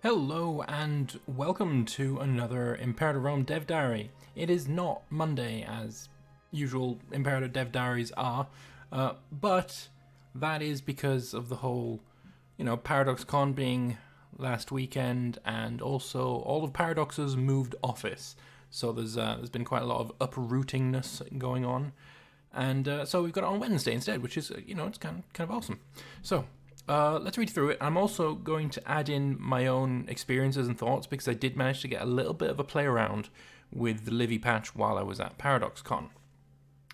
Hello and welcome to another Imperator Rome Dev Diary. It is not Monday as usual Imperator Dev Diaries are, but that is because of the whole, PDXCon being last weekend, and also all of Paradox's moved office. So there's been quite a lot of uprootingness going on, and so we've got it on Wednesday instead, which is it's kind of awesome. So. Let's read through it. I'm also going to add in my own experiences and thoughts because I did manage to get a little bit of a play around with the Livy patch while I was at PDXCon.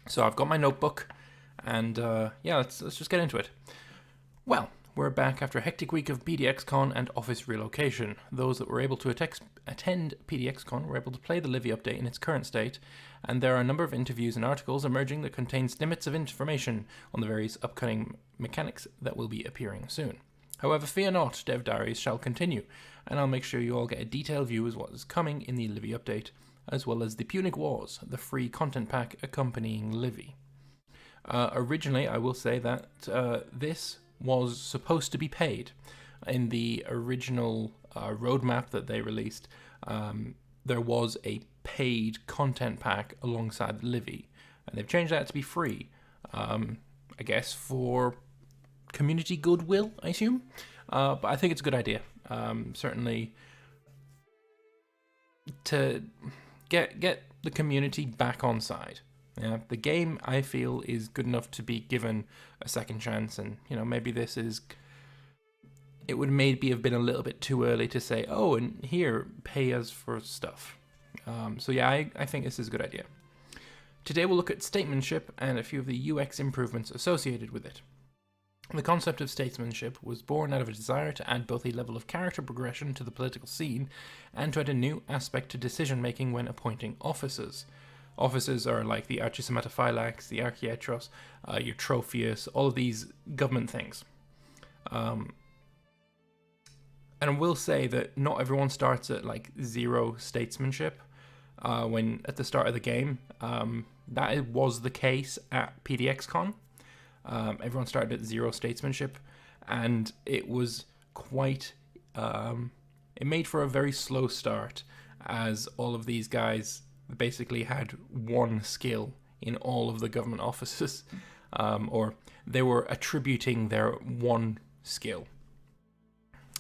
So I've got my notebook, and let's just get into it. Well, we're back after a hectic week of PDXCon and office relocation. Those that were able to attend PDXCon were able to play the Livy update in its current state, and there are a number of interviews and articles emerging that contain snippets of information on the various upcoming mechanics that will be appearing soon. However, fear not, Dev Diaries shall continue, and I'll make sure you all get a detailed view as what is coming in the Livy update, as well as the Punic Wars, the free content pack accompanying Livy. Originally, I will say that this was supposed to be paid. In the original roadmap that they released, there was a paid content pack alongside Livy, and they've changed that to be free, I guess for community goodwill, I assume, but I think it's a good idea, certainly to get the community back on side. Yeah, the game, I feel, is good enough to be given a second chance, and maybe it would maybe have been a little bit too early to say, oh, and here, pay us for stuff. I think this is a good idea. Today we'll look at statesmanship and a few of the UX improvements associated with it. The concept of statesmanship was born out of a desire to add both a level of character progression to the political scene and to add a new aspect to decision-making when appointing officers. Officers are like the Archisematophylax, the Archietros, your Trophius, all of these government things. And I will say that not everyone starts at like 0 statesmanship when at the start of the game. That was the case at PDXCon. Everyone started at 0 statesmanship, and it was quite... it made for a very slow start, as all of these guys basically had one skill in all of the government offices, or they were attributing their one skill.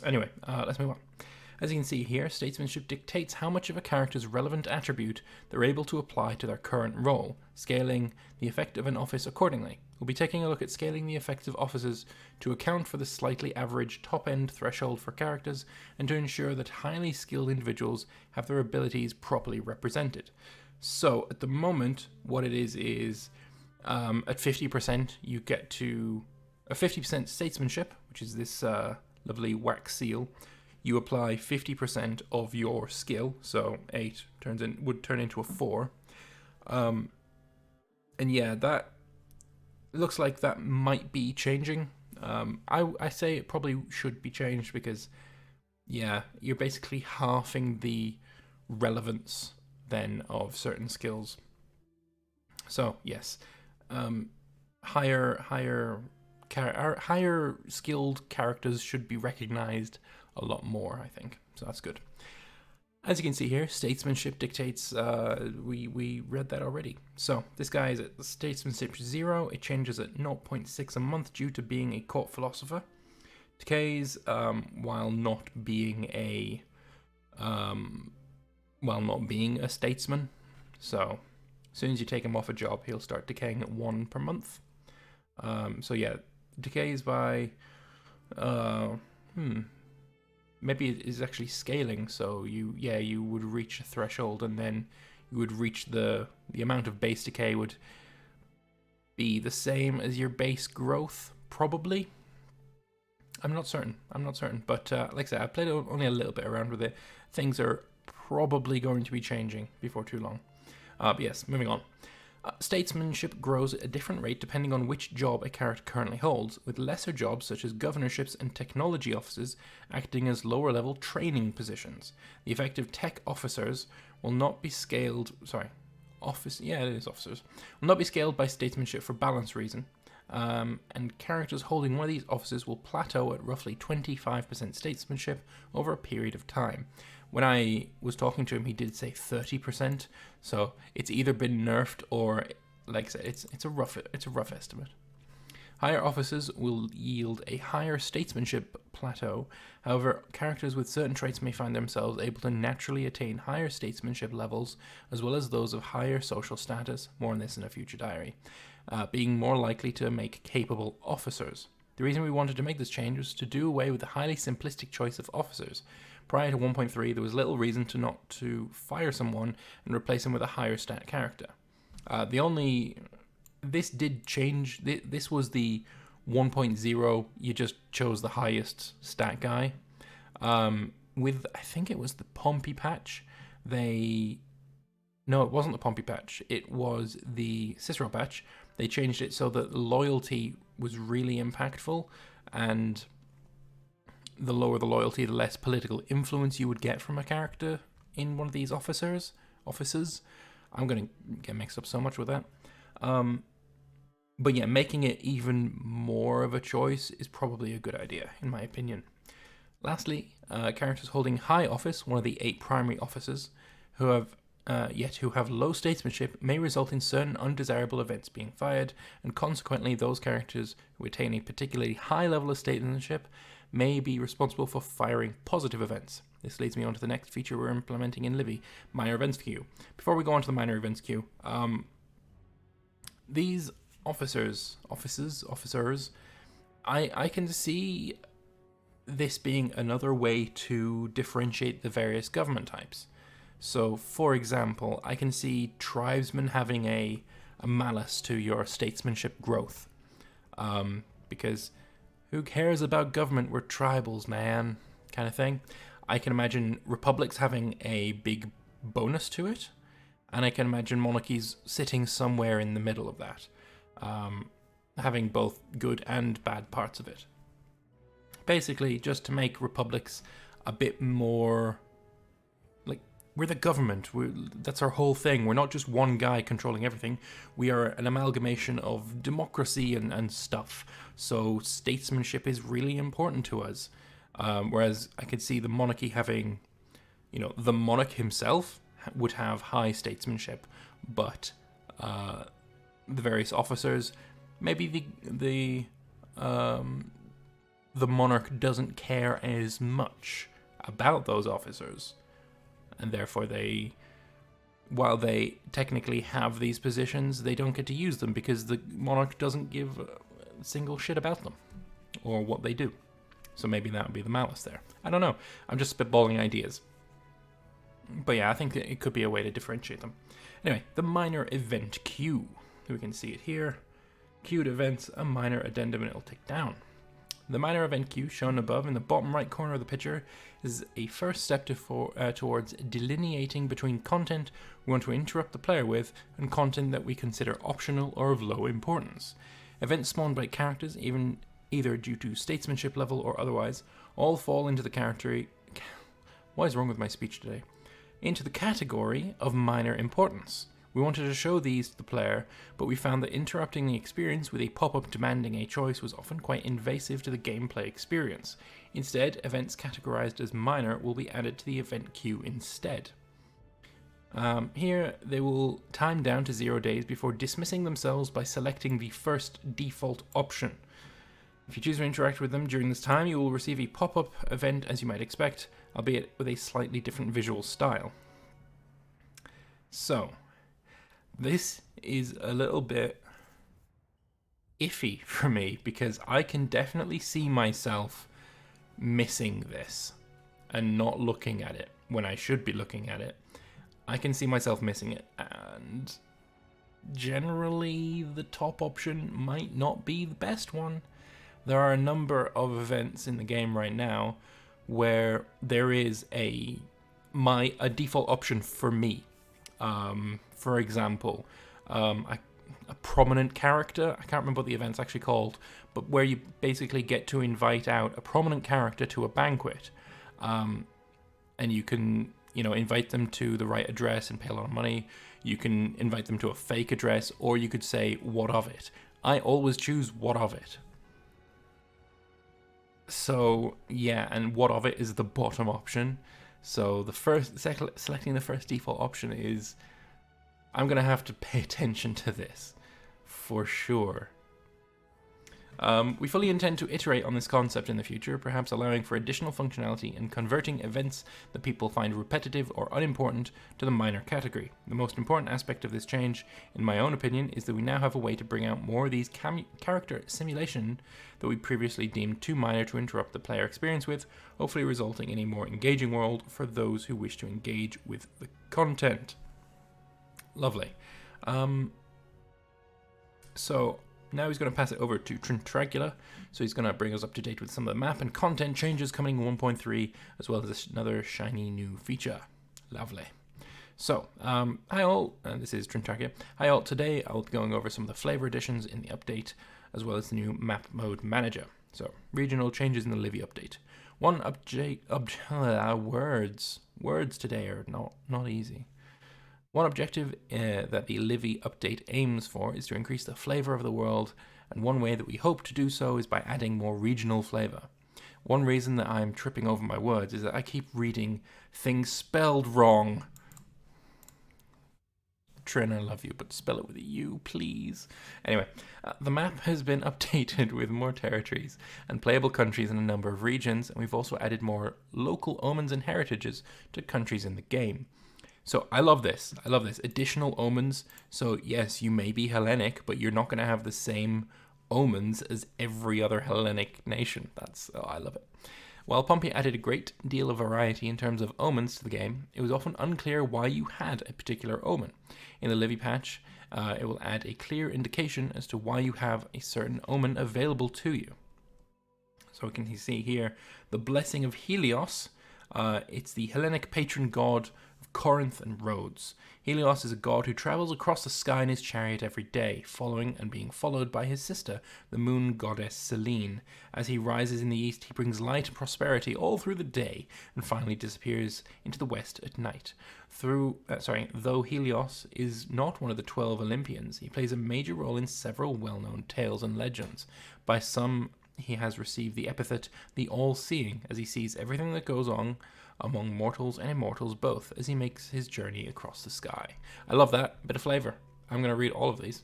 Anyway, let's move on. As you can see here, statesmanship dictates how much of a character's relevant attribute they're able to apply to their current role, scaling the effect of an office accordingly. We'll be taking a look at scaling the effects of offices to account for the slightly average top-end threshold for characters and to ensure that highly skilled individuals have their abilities properly represented. So, at the moment, what it is at 50% you get to a 50% statesmanship, which is this lovely wax seal. You apply 50% of your skill, so 8 would turn into a 4. And yeah, that looks like that might be changing. I say it probably should be changed because, yeah, you're basically halving the relevance then of certain skills. So yes, higher skilled characters should be recognized a lot more, I think. So that's good. As you can see here, statesmanship dictates, we read that already. So this guy is at statesmanship 0. It changes at 0.6 a month due to being a court philosopher. Decays while not being a statesman. So as soon as you take him off a job, he'll start decaying at 1 per month. So yeah, decays by maybe it is actually scaling, so you would reach a threshold, and then you would reach the amount of base decay would be the same as your base growth, probably. I'm not certain, but like I said, I played only a little bit around with it. Things are probably going to be changing before too long. But yes, moving on. Statesmanship grows at a different rate depending on which job a character currently holds, with lesser jobs such as governorships and technology offices acting as lower level training positions. The effective tech officers will not be scaled, officers, will not be scaled by statesmanship for balance reason, and characters holding one of these offices will plateau at roughly 25% statesmanship over a period of time. When I was talking to him, he did say 30%, so it's either been nerfed or, like I said, it's a rough estimate. Higher offices will yield a higher statesmanship plateau. However, characters with certain traits may find themselves able to naturally attain higher statesmanship levels, as well as those of higher social status, more on this in a future diary, being more likely to make capable officers. The reason we wanted to make this change was to do away with the highly simplistic choice of officers. Prior to 1.3, there was little reason not to fire someone and replace him with a higher stat character. This did change. This was the 1.0. You just chose the highest stat guy. With, I think it was the Pompey patch, no, it wasn't the Pompey patch. It was the Cicero patch. They changed it so that loyalty was really impactful, and the lower the loyalty, the less political influence you would get from a character in one of these offices. I'm going to get mixed up so much with that. But yeah, making it even more of a choice is probably a good idea, in my opinion. Lastly, characters holding high office, one of the 8 primary offices, who have low statesmanship, may result in certain undesirable events being fired, and consequently those characters who attain a particularly high level of statesmanship may be responsible for firing positive events. This leads me on to the next feature we're implementing in Livy, minor events queue. Before we go on to the minor events queue, these officers, I can see this being another way to differentiate the various government types. So, for example, I can see tribesmen having a malice to your statesmanship growth. Because who cares about government? We're tribals, man, kind of thing. I can imagine republics having a big bonus to it, and I can imagine monarchies sitting somewhere in the middle of that, having both good and bad parts of it. Basically, just to make republics a bit more like, we're the government. That's our whole thing. We're not just one guy controlling everything. We are an amalgamation of democracy and stuff. So statesmanship is really important to us. Whereas I could see the monarchy having, the monarch himself would have high statesmanship, but the various officers, maybe the monarch doesn't care as much about those officers, and therefore while they technically have these positions, they don't get to use them because the monarch doesn't give a single shit about them or what they do. So maybe that would be the malice there. I don't know. I'm just spitballing ideas. But yeah, I think it could be a way to differentiate them. Anyway, the minor event queue. We can see it here. Queued events, a minor addendum, and it'll tick down. The minor event queue, shown above in the bottom right corner of the picture, is a first step towards delineating between content we want to interrupt the player with and content that we consider optional or of low importance. Events spawned by characters, either due to statesmanship level or otherwise, all fall into the category... What is wrong with my speech today? Into the category of minor importance. We wanted to show these to the player, but we found that interrupting the experience with a pop-up demanding a choice was often quite invasive to the gameplay experience. Instead, events categorized as minor will be added to the event queue instead. Here, they will time down to 0 days before dismissing themselves by selecting the first default option. If you choose to interact with them during this time, you will receive a pop-up event as you might expect, albeit with a slightly different visual style. So, this is a little bit iffy for me because I can definitely see myself missing this and not looking at it when I should be looking at it. I can see myself missing it, and generally the top option might not be the best one. There are a number of events in the game right now where there is a default option for me. For example, a prominent character, I can't remember what the event's actually called, but where you basically get to invite out a prominent character to a banquet, and you can, invite them to the right address and pay a lot of money. You can invite them to a fake address, or you could say, what of it? I always choose what of it. So yeah, and what of it is the bottom option. So selecting the first default option is, I'm gonna have to pay attention to this for sure. We fully intend to iterate on this concept in the future, perhaps allowing for additional functionality and converting events that people find repetitive or unimportant to the minor category. The most important aspect of this change, in my own opinion, is that we now have a way to bring out more of these character simulation that we previously deemed too minor to interrupt the player experience with, hopefully resulting in a more engaging world for those who wish to engage with the content. Lovely. So now he's going to pass it over to Trintragula, so he's going to bring us up to date with some of the map and content changes coming in 1.3, as well as another shiny new feature. Lovely. So, hi all, this is Trintragula. Hi all, today I'll be going over some of the flavor additions in the update, as well as the new map mode manager. So, regional changes in the Livy update. Words today are not easy. One objective that the Livy update aims for is to increase the flavour of the world, and one way that we hope to do so is by adding more regional flavour. One reason that I'm tripping over my words is that I keep reading things spelled wrong. Trin, I love you, but spell it with a U, please. Anyway, the map has been updated with more territories and playable countries in a number of regions, and we've also added more local omens and heritages to countries in the game. So I love this. Additional omens. So yes, you may be Hellenic, but you're not going to have the same omens as every other Hellenic nation. I love it. While Pompey added a great deal of variety in terms of omens to the game, it was often unclear why you had a particular omen. In the Livy patch, it will add a clear indication as to why you have a certain omen available to you. So we can see here the blessing of Helios. It's the Hellenic patron god of Corinth and Rhodes. Helios is a god who travels across the sky in his chariot every day, following and being followed by his sister, the moon goddess Selene. As he rises in the east, he brings light and prosperity all through the day, and finally disappears into the west at night. Though Helios is not one of the 12 Olympians, he plays a major role in several well-known tales and legends. By some, he has received the epithet the All-Seeing, as he sees everything that goes on among mortals and immortals both, as he makes his journey across the sky. I love that bit of flavour. I'm going to read all of these.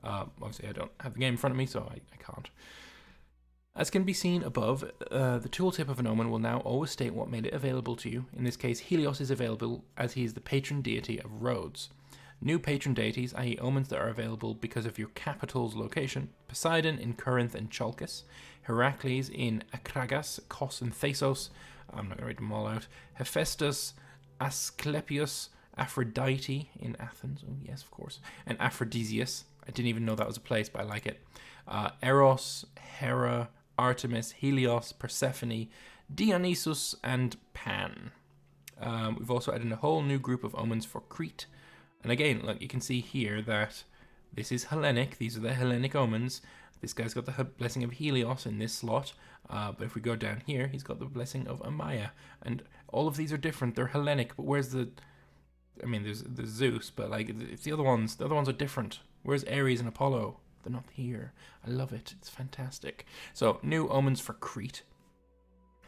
Obviously, I don't have the game in front of me, so I can't. As can be seen above, the tooltip of an omen will now always state what made it available to you. In this case, Helios is available as he is the patron deity of Rhodes. New patron deities, i.e. omens that are available because of your capital's location: Poseidon in Corinth and Chalkis, Heracles in Akragas, Kos and Thasos, I'm not going to read them all out, Hephaestus, Asclepius, Aphrodite in Athens, oh yes of course, and Aphrodisias, I didn't even know that was a place but I like it, Eros, Hera, Artemis, Helios, Persephone, Dionysus and Pan. We've also added a whole new group of omens for Crete. And again, look, you can see here that this is Hellenic. These are the Hellenic omens. This guy's got the blessing of Helios in this slot. But if we go down here, he's got the blessing of Amaya. And all of these are different. They're Hellenic, but where's the... I mean, there's Zeus, but like, it's the other ones. The other ones are different. Where's Ares and Apollo? They're not here. I love it. It's fantastic. So, new omens for Crete.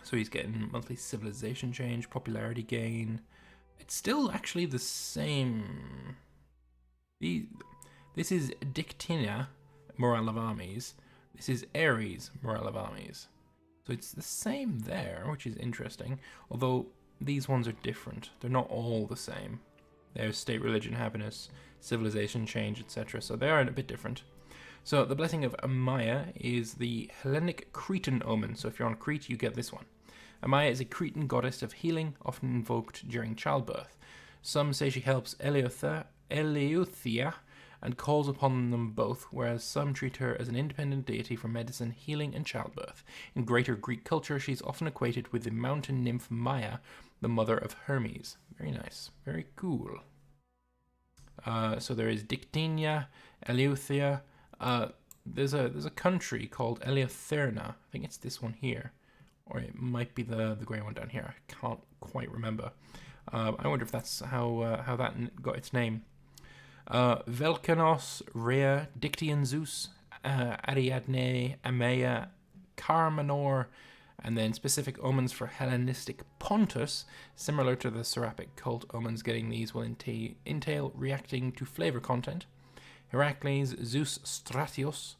So he's getting monthly civilization change, popularity gain... It's still actually the same. This is Dictina, morale of armies. This is Ares, morale of armies. So it's the same there, which is interesting. Although these ones are different. They're not all the same. There's state, religion, happiness, civilization change, etc. So they are a bit different. So the blessing of Amaya is the Hellenic Cretan omen. So if you're on Crete, you get this one. Amaya is a Cretan goddess of healing, often invoked during childbirth. Some say she helps Eleuthia and calls upon them both, whereas some treat her as an independent deity for medicine, healing, and childbirth. In greater Greek culture, she's often equated with the mountain nymph Maia, the mother of Hermes. Very nice. Very cool. So there is Dictinia, Eleuthia. There's a country called Eleutherna. I think it's this one here. Or it might be the grey one down here. I can't quite remember. I wonder if that's how that got its name. Velkanos, Rhea, Dictyan Zeus, Ariadne, Amaya, Carmenor, and then specific omens for Hellenistic Pontus, similar to the Serapic cult omens. Getting these will entail reacting to flavor content. Heracles, Zeus, Stratios,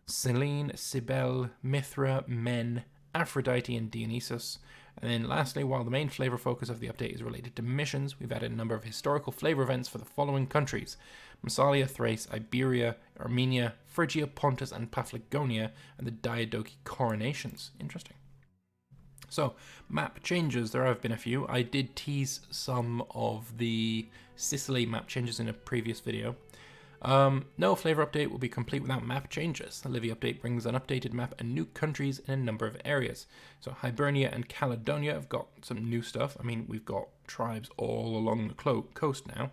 Selene, Cybele, Mithra, Men, Aphrodite, and Dionysus. And then lastly, while the main flavor focus of the update is related to missions, we've added a number of historical flavor events for the following countries: Massalia, Thrace, Iberia, Armenia, Phrygia, Pontus, and Paphlagonia, and the Diadochi coronations. Interesting. So, map changes, there have been a few. I did tease some of the Sicily map changes in a previous video. No flavor update will be complete without map changes. The Livy update brings an updated map and new countries in a number of areas. So Hibernia and Caledonia have got some new stuff. I mean, we've got tribes all along the coast now.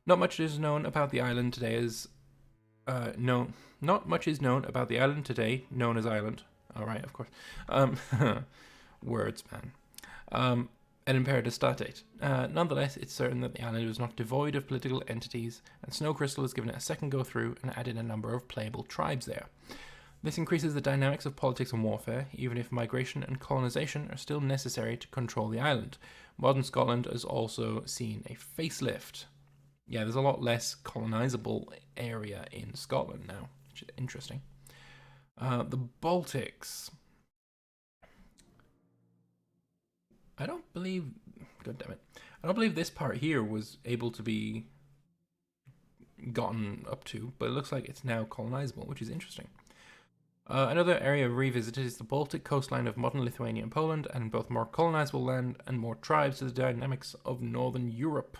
Not much is known about the island today Not much is known about the island today, known as Island. All right, of course. Words, man. An Imperator Statute. Nonetheless, it's certain that the island was not devoid of political entities, and Snow Crystal has given it a second go through and added a number of playable tribes there. This increases the dynamics of politics and warfare, even if migration and colonization are still necessary to control the island. Modern Scotland has also seen a facelift. Yeah, there's a lot less colonizable area in Scotland now, which is interesting. The Baltics. I don't believe, god damn it, I don't believe this part here was able to be gotten up to, but it looks like it's now colonizable, which is interesting. Another area revisited is the Baltic coastline of modern Lithuania and Poland, and both more colonizable land and more tribes to the dynamics of Northern Europe.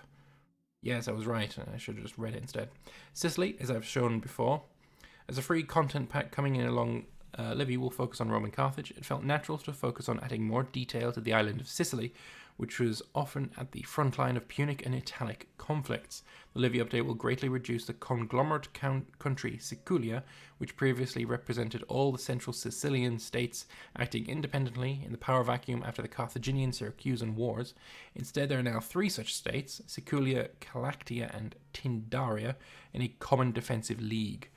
Yes, I was right, I should have just read it instead. Sicily, as I've shown before, as a free content pack coming in along Livy will focus on Roman Carthage. It felt natural to focus on adding more detail to the island of Sicily, which was often at the front line of Punic and Italic conflicts. The Livy update will greatly reduce the conglomerate country Siculia, which previously represented all the central Sicilian states acting independently in the power vacuum after the Carthaginian-Syracusan wars. Instead, there are now three such states, Siculia, Calactia, and Tindaria, in a common defensive league.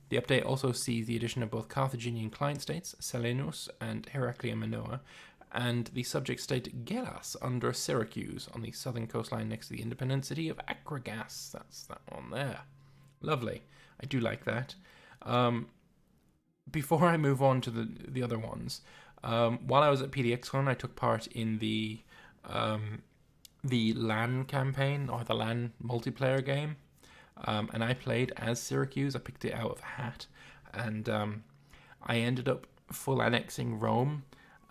The update also sees the addition of both Carthaginian client states, Selenus and Heraclea Manoa, and the subject state Gelas under Syracuse on the southern coastline next to the independent city of Akragas. That's that one there. Lovely. I do like that. Before I move on to the other ones, while I was at PDXCon, I took part in the LAN campaign, or the LAN multiplayer game. And I played as Syracuse. I picked it out of a hat, and I ended up full annexing Rome,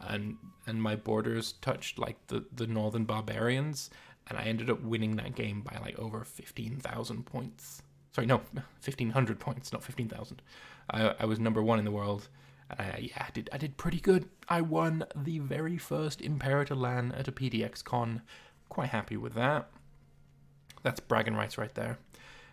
and my borders touched like the northern barbarians, and I ended up winning that game by like over 15,000 points. Sorry, no, 1,500 points, not 15,000. I was number one in the world, and I did pretty good. I won the very first Imperator LAN at a PDXCon. Quite happy with that. That's bragging rights right there.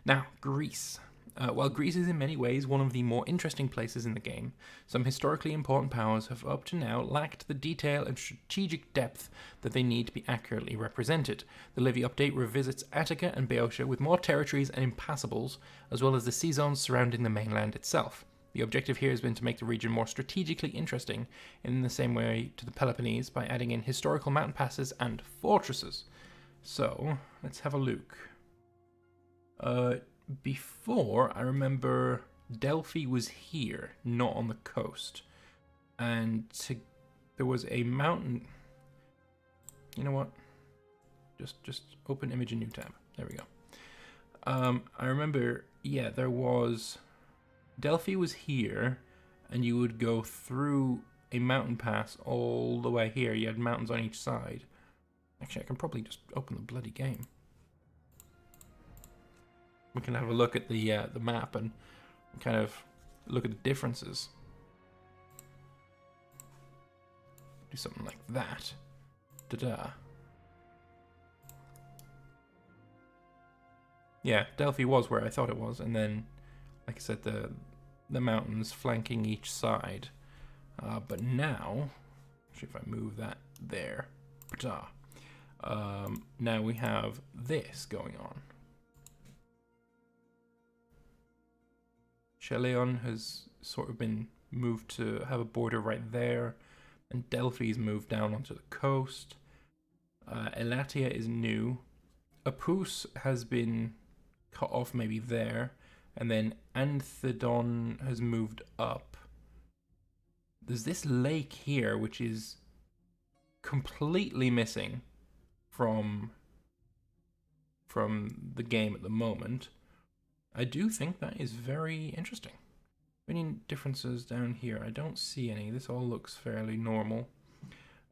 Now, Greece. While Greece is in many ways one of the more interesting places in the game, some historically important powers have up to now lacked the detail and strategic depth that they need to be accurately represented. The Livy update revisits Attica and Boeotia with more territories and impassables, as well as the sea zones surrounding the mainland itself. The objective here has been to make the region more strategically interesting, in the same way to the Peloponnese, by adding in historical mountain passes and fortresses. So, let's have a look. Before, I remember Delphi was here, not on the coast. And there was a mountain. You know what? Just open image in new tab. There we go. I remember, yeah, there was... Delphi was here, and you would go through a mountain pass all the way here. You had mountains on each side. Actually, I can probably just open the bloody game. We can have a look at the map and kind of look at the differences. Do something like that. Ta-da. Yeah, Delphi was where I thought it was, and then, like I said, the mountains flanking each side. But now, actually, if I move that there, ta-da. Now we have this going on. Cheleon has sort of been moved to have a border right there, and Delphi's moved down onto the coast. Elatia is new. Apus has been cut off maybe there, and then Anthedon has moved up. There's this lake here which is completely missing from the game at the moment. I do think that is very interesting. Any differences down here? I don't see any. This all looks fairly normal.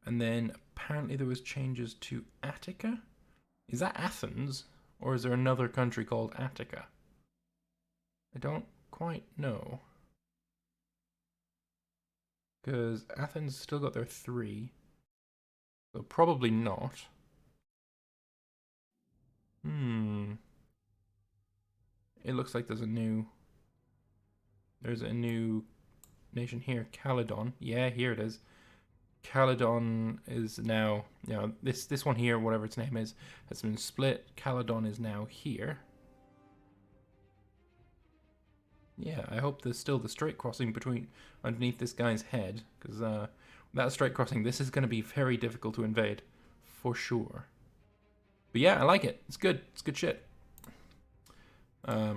And then apparently there was changes to Attica. Is that Athens? Or is there another country called Attica? I don't quite know. Because Athens still got their 3. So probably not. It looks like there's a new nation here, Caledon. Yeah, here it is. Caledon is now, this one here, whatever its name is, has been split. Caledon is now here. Yeah, I hope there's still the straight crossing underneath this guy's head, because without a straight crossing, this is going to be very difficult to invade, for sure. But yeah, I like it. It's good. It's good shit. There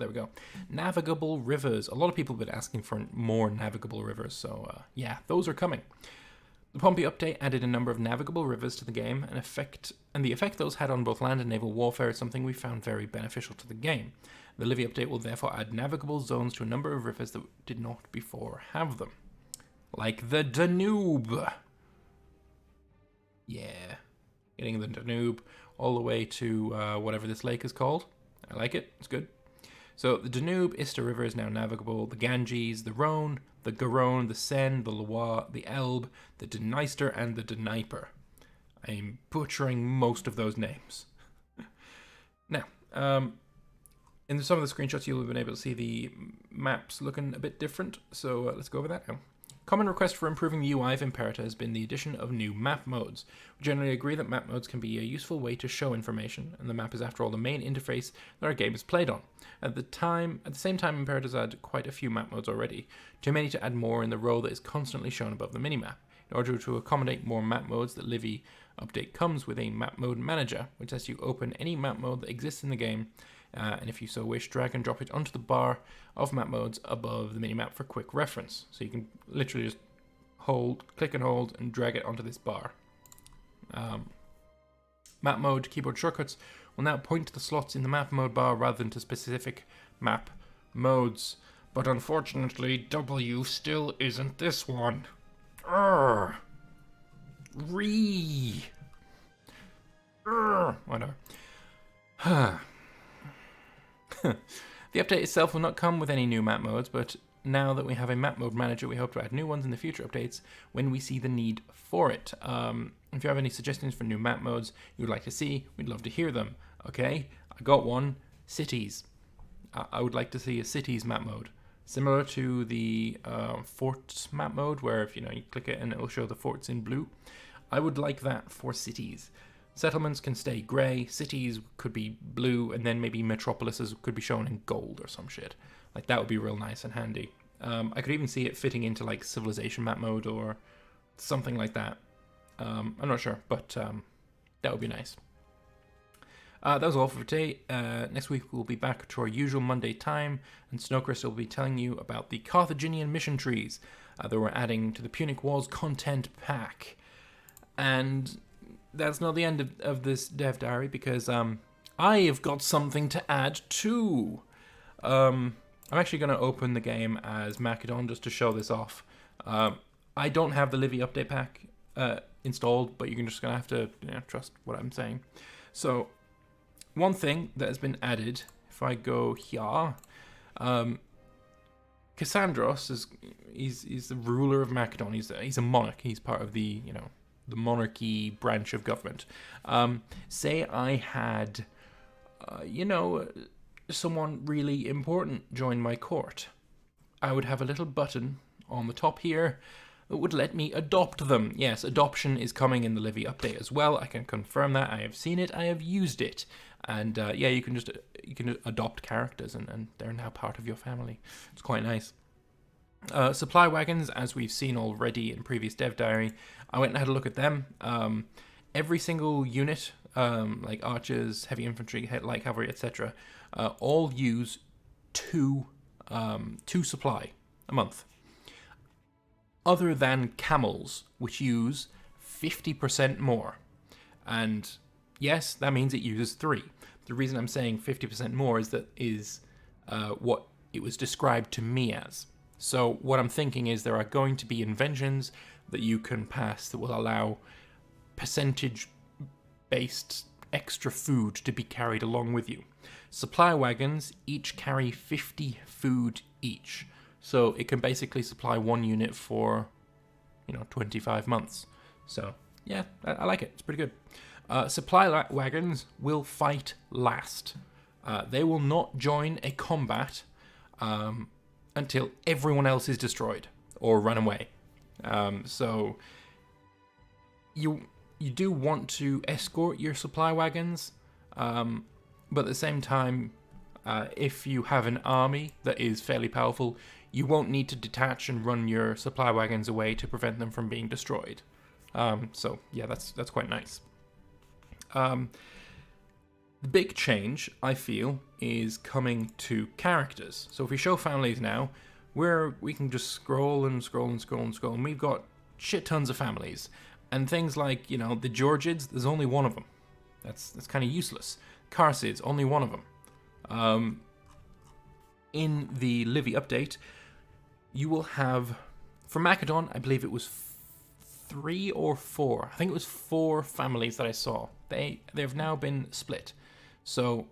we go. Navigable rivers. A lot of people have been asking for more navigable rivers, so yeah, those are coming. The Pompey update added a number of navigable rivers to the game, and the effect those had on both land and naval warfare is something we found very beneficial to the game. The Livy update will therefore add navigable zones to a number of rivers that did not before have them. Like the Danube. Yeah. Getting the Danube all the way to whatever this lake is called. I like it. It's good. So the Danube, Ista River is now navigable. The Ganges, the Rhone, the Garonne, the Seine, the Loire, the Elbe, the Dniester, and the Dnieper. I'm butchering most of those names. Now, in some of the screenshots, you'll have been able to see the maps looking a bit different. So let's go over that now. Common request for improving the UI of Imperator has been the addition of new map modes. We generally agree that map modes can be a useful way to show information, and the map is after all the main interface that our game is played on. At the same time, Imperator's had quite a few map modes already, too many to add more in the row that is constantly shown above the minimap. In order to accommodate more map modes, the Livy update comes with a map mode manager, which lets you open any map mode that exists in the game, and if you so wish, drag and drop it onto the bar of map modes above the minimap for quick reference. So you can literally just click and hold, and drag it onto this bar. Map mode keyboard shortcuts will now point to the slots in the map mode bar rather than to specific map modes. But unfortunately, W still isn't this one. Whatever. The update itself will not come with any new map modes, but now that we have a map mode manager, we hope to add new ones in the future updates when we see the need for it. If you have any suggestions for new map modes you would like to see, we'd love to hear them. Okay, I got one. Cities. I would like to see a cities map mode, similar to the forts map mode, where if you click it and it will show the forts in blue. I would like that for cities. Settlements can stay grey, cities could be blue, and then maybe metropolises could be shown in gold or some shit. Like, that would be real nice and handy. I could even see it fitting into, like, civilization map mode or something like that. I'm not sure, but that would be nice. That was all for today. Next week we'll be back to our usual Monday time, and Snowcrystal will be telling you about the Carthaginian mission trees that we're adding to the Punic Wars content pack. And that's not the end of this dev diary, because I have got something to add too. I'm actually going to open the game as Macedon just to show this off. I don't have the Livy update pack installed, but you're just going to have to trust what I'm saying. So, one thing that has been added, if I go here, Cassandros he's the ruler of Macedon. He's a monarch. He's part of the the monarchy branch of government. Say I had, someone really important join my court. I would have a little button on the top here that would let me adopt them. Yes, adoption is coming in the Livy update as well. I can confirm that. I have seen it. I have used it. And yeah, you can just adopt characters, and they're now part of your family. It's quite nice. Supply wagons, as we've seen already in previous Dev Diary, I went and had a look at them. Every single unit, like archers, heavy infantry, light cavalry, etc., all use two supply a month. Other than camels, which use 50% more. And yes, that means it uses 3. The reason I'm saying 50% more is what it was described to me as. So what I'm thinking is there are going to be inventions that you can pass that will allow percentage-based extra food to be carried along with you. Supply wagons each carry 50 food each. So it can basically supply one unit for, 25 months. So yeah, I like it. It's pretty good. Supply wagons will fight last. They will not join a combat until everyone else is destroyed or run away. So you do want to escort your supply wagons, but at the same time, if you have an army that is fairly powerful, you won't need to detach and run your supply wagons away to prevent them from being destroyed. So yeah, that's quite nice. The big change, I feel, is coming to characters. So if we show families now, we can just scroll and scroll and scroll and scroll, and we've got shit tons of families. And things like, the Georgids, there's only one of them. That's kind of useless. Carsids, only one of them. In the Livy update, you will have, for Macedon, I believe it was 3 or 4. I think it was 4 families that I saw. They've now been split. So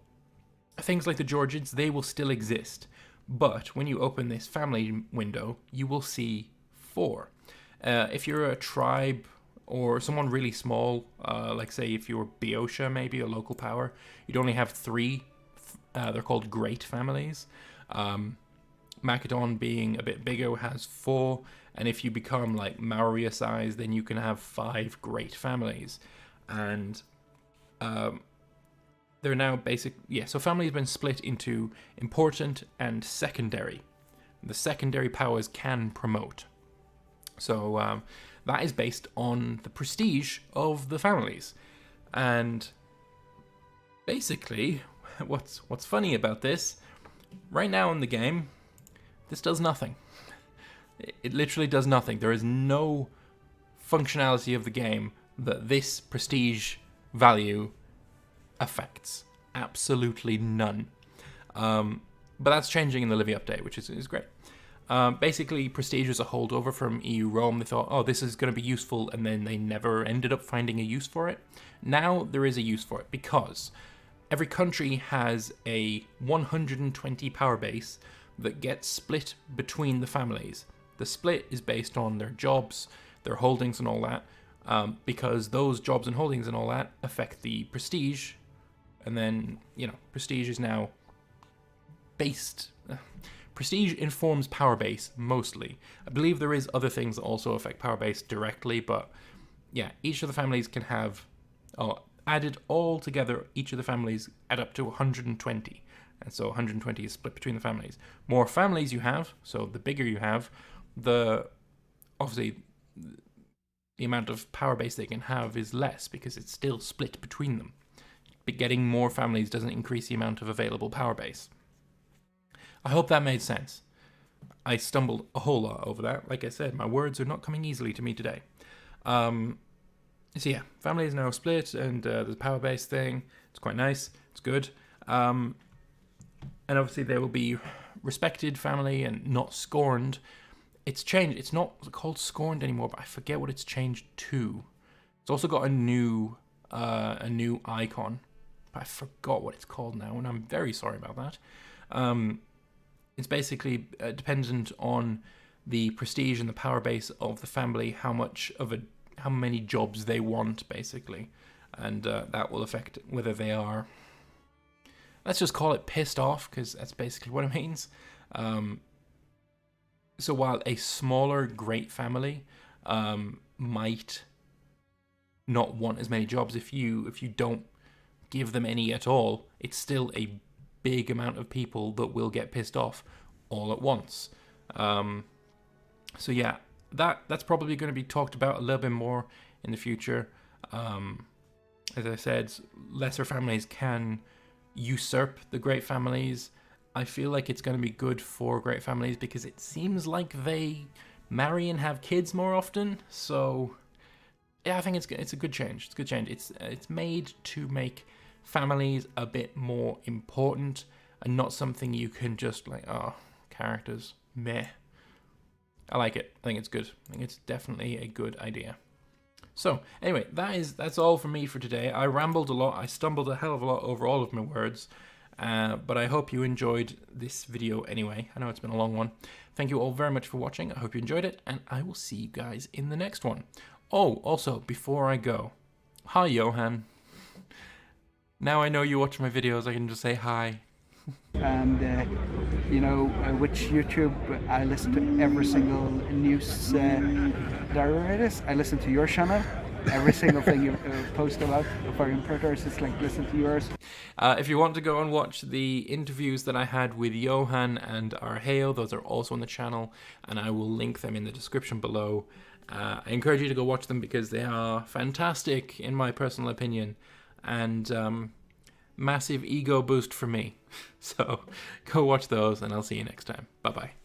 things like the Georgids, they will still exist. But when you open this family window, you will see 4. If you're a tribe or someone really small, like say if you're Boeotia, maybe a local power, you'd only have 3. They're called great families. Macedon, being a bit bigger, has 4. And if you become like Maurya size, then you can have 5 great families. And they're now so family has been split into important and secondary. The secondary powers can promote. So that is based on the prestige of the families. And basically, what's funny about this, right now in the game, this does nothing. It literally does nothing. There is no functionality of the game that this prestige value affects. Absolutely none. But that's changing in the Livy update, which is great. Basically, prestige is a holdover from EU Rome. They thought, oh, this is going to be useful, and then they never ended up finding a use for it. Now there is a use for it, because every country has a 120 power base that gets split between the families. The split is based on their jobs, their holdings and all that, because those jobs and holdings and all that affect the prestige. And then, prestige is now based... prestige informs power base, mostly. I believe there is other things that also affect power base directly, but yeah, each of the families can have... added all together, each of the families add up to 120. And so 120 is split between the families. More families you have, so the bigger you have, obviously the amount of power base they can have is less, because it's still split between them. But getting more families doesn't increase the amount of available power base. I hope that made sense. I stumbled a whole lot over that. Like I said, my words are not coming easily to me today. So yeah, family is now split, and there's a power base thing. It's quite nice. It's good. And obviously there will be respected family and not scorned. It's changed. It's not called scorned anymore, but I forget what it's changed to. It's also got a new icon, but I forgot what it's called now, and I'm very sorry about that. It's basically dependent on the prestige and the power base of the family, how many jobs they want, basically, and that will affect whether they are, let's just call it, pissed off, because that's basically what it means. So while a smaller great family might not want as many jobs, if you don't give them any at all, it's still a big amount of people that will get pissed off all at once. So yeah, that's probably going to be talked about a little bit more in the future. As I said, lesser families can usurp the great families. I feel like it's going to be good for great families because it seems like they marry and have kids more often. So yeah, I think it's a good change. It's a good change. It's made to make families a bit more important and not something you can just like, oh, characters, meh. I like it. I think it's good. I think it's definitely a good idea. So anyway, that's all from me for today. I rambled a lot. I stumbled a hell of a lot over all of my words. But I hope you enjoyed this video anyway. I know it's been a long one. Thank you all very much for watching. I hope you enjoyed it, and I will see you guys in the next one. Oh, also, before I go, hi Johan. Now I know you watch my videos, I can just say hi. And which YouTube, I listen to every single news there is. I listen to your channel. Every single thing you post about for Imperator is just like listen to yours. If you want to go and watch the interviews that I had with Johan and Arheo, those are also on the channel, and I will link them in the description below. I encourage you to go watch them because they are fantastic in my personal opinion, and massive ego boost for me. So go watch those, and I'll see you next time. Bye bye.